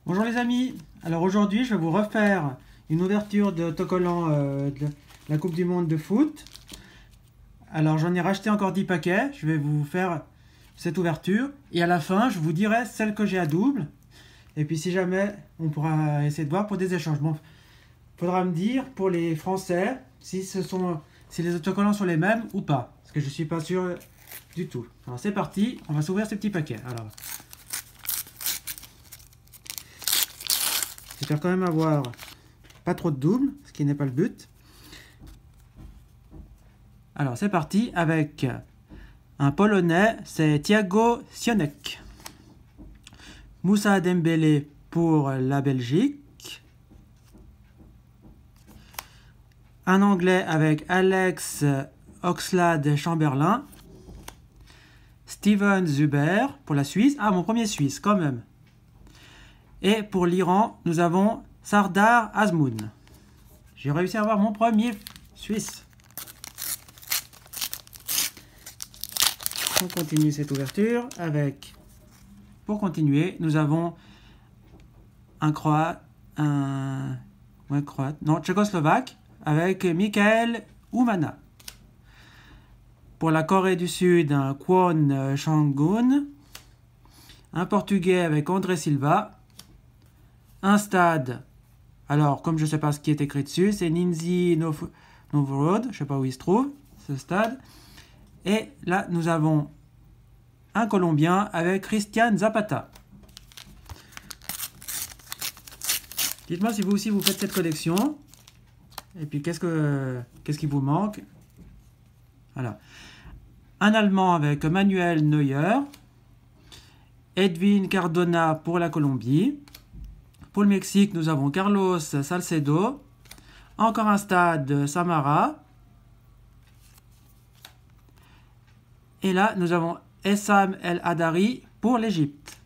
Bonjour les amis, alors aujourd'hui je vais vous refaire une ouverture de autocollant de la Coupe du Monde de foot. Alors j'en ai racheté encore 10 paquets, je vais vous faire cette ouverture et à la fin je vous dirai celle que j'ai à double. Et puis si jamais on pourra essayer de voir pour des échanges. Bon, faudra me dire pour les Français si les autocollants sont les mêmes ou pas, parce que je suis pas sûr du tout. Alors c'est parti, on va s'ouvrir ces petits paquets. Alors. J'espère quand même avoir pas trop de double, ce qui n'est pas le but. Alors c'est parti avec un Polonais, c'est Thiago Sionek. Moussa Dembélé pour la Belgique. Un Anglais avec Alex Oxlade-Chamberlain. Steven Zuber pour la Suisse. Ah, mon premier Suisse quand même. Et pour l'Iran, nous avons Sardar Azmoun. J'ai réussi à avoir mon premier Suisse. On continue cette ouverture avec... Pour continuer, nous avons un Croate, Tchécoslovaque avec Mikael Oumana. Pour la Corée du Sud, un Kwon Changun. Un Portugais avec André Silva. Un stade, alors comme je ne sais pas ce qui est écrit dessus, c'est Nizhny Novgorod, je ne sais pas où il se trouve, ce stade. Et là, nous avons un Colombien avec Christian Zapata. Dites-moi si vous aussi vous faites cette collection. Et puis qu'est-ce qui vous manque? Voilà. Un Allemand avec Manuel Neuer. Edwin Cardona pour la Colombie. Pour le Mexique, nous avons Carlos Salcedo. Encore un stade Samara. Et là, nous avons Essam El Hadari pour l'Égypte.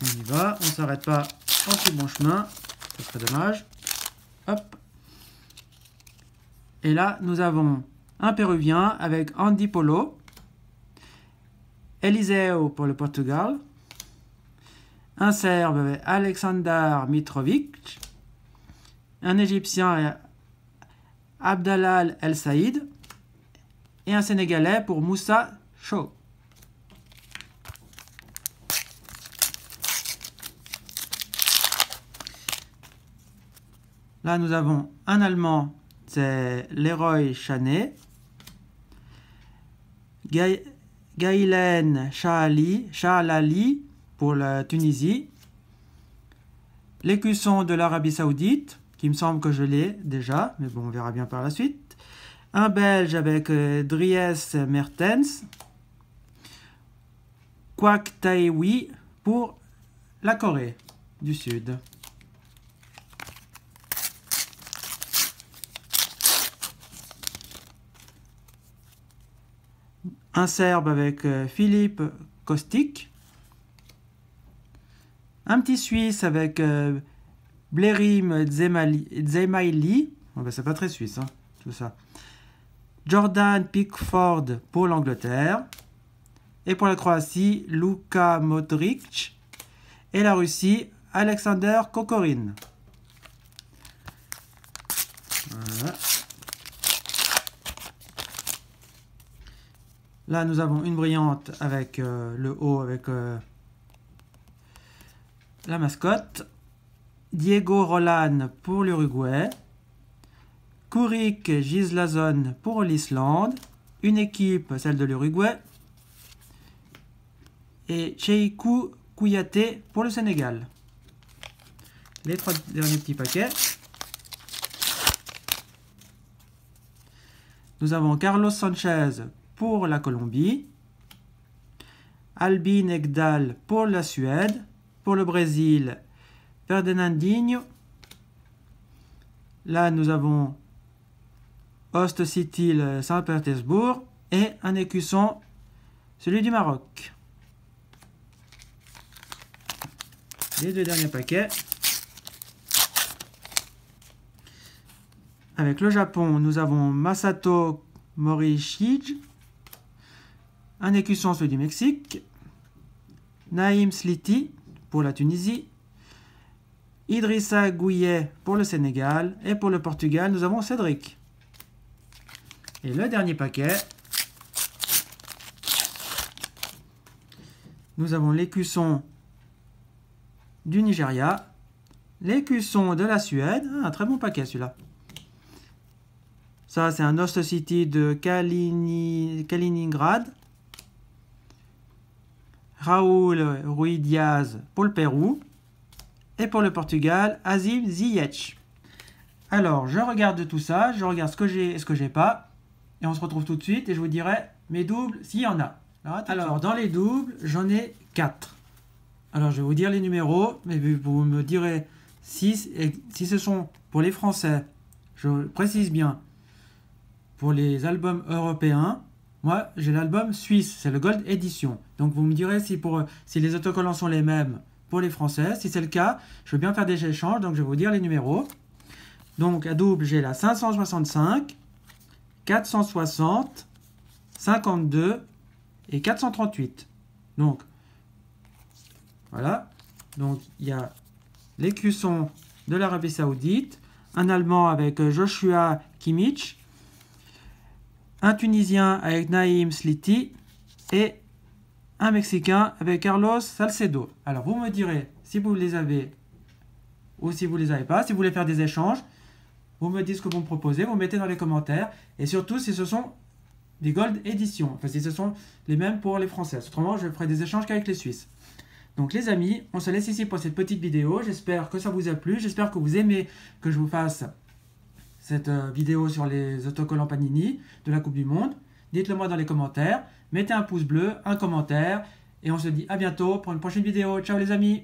On y va, on ne s'arrête pas en si bon chemin. Ce serait dommage. Hop. Et là, nous avons un Péruvien avec Andy Polo. Eliseo pour le Portugal. Un Serbe avec Aleksandar Mitrovic. Un Égyptien Abdallah El Saïd. Et un Sénégalais pour Moussa Chow. Là, nous avons un Allemand, c'est Leroy Sané. Gaïlen Shahlali pour la Tunisie. L'écusson de l'Arabie Saoudite, qui me semble que je l'ai déjà, mais bon, on verra bien par la suite. Un Belge avec Dries Mertens. Kwak Taewi pour la Corée du Sud. Un Serbe avec Filip Kostic. Un petit Suisse avec Blerim Dzemaili. Oh ben c'est pas très suisse, hein, tout ça. Jordan Pickford pour l'Angleterre. Et pour la Croatie, Luka Modric. Et la Russie, Alexander Kokorin. Voilà. Là, nous avons une brillante avec le haut, avec la mascotte. Diego Roland pour l'Uruguay. Kourik Gislason pour l'Islande. Une équipe, celle de l'Uruguay. Et Cheikou Kouyaté pour le Sénégal. Les 3 derniers petits paquets. Nous avons Carlos Sanchez pour la Colombie. Albin Ekdal pour la Suède. Pour le Brésil, Ferdinandinho. Là, nous avons Host City Saint-Pétersbourg et un écusson, celui du Maroc. Les 2 derniers paquets. Avec le Japon, nous avons Masato Morishige. Un écusson, celui du Mexique. Naïm Sliti pour la Tunisie, Idrissa Gouillet pour le Sénégal, et pour le Portugal, nous avons Cédric. Et le dernier paquet, nous avons l'écusson du Nigeria, l'écusson de la Suède, un très bon paquet celui-là. Ça, c'est un Host City de Kaliningrad. Raúl Ruiz-Diaz pour le Pérou. Et pour le Portugal, Azim Ziyech. Alors, je regarde tout ça, je regarde ce que j'ai et ce que j'ai pas. Et on se retrouve tout de suite et je vous dirai mes doubles s'il y en a. Alors, dans les doubles, j'en ai 4. Alors, je vais vous dire les numéros, mais vous me direz si ce sont pour les Français, je précise bien, pour les albums européens, moi j'ai l'album suisse, c'est le Gold Edition. Donc vous me direz si les autocollants sont les mêmes pour les Français. Si c'est le cas, je veux bien faire des échanges, donc je vais vous dire les numéros. Donc à double, j'ai la 565, 460, 52 et 438. Donc voilà. Donc il y a l'écusson de l'Arabie Saoudite, un Allemand avec Joshua Kimmich, un Tunisien avec Naïm Sliti et un Mexicain avec Carlos Salcedo. Alors vous me direz si vous les avez ou si vous les avez pas. Si vous voulez faire des échanges, vous me dites ce que vous me proposez, vous mettez dans les commentaires. Et surtout si ce sont des Gold Edition, enfin si ce sont les mêmes pour les Français. Autrement, je ferai des échanges qu'avec les Suisses. Donc les amis, on se laisse ici pour cette petite vidéo. J'espère que ça vous a plu. J'espère que vous aimez que je vous fasse cette vidéo sur les autocollants Panini de la Coupe du Monde. Dites-le moi dans les commentaires. Mettez un pouce bleu, un commentaire. Et on se dit à bientôt pour une prochaine vidéo. Ciao les amis!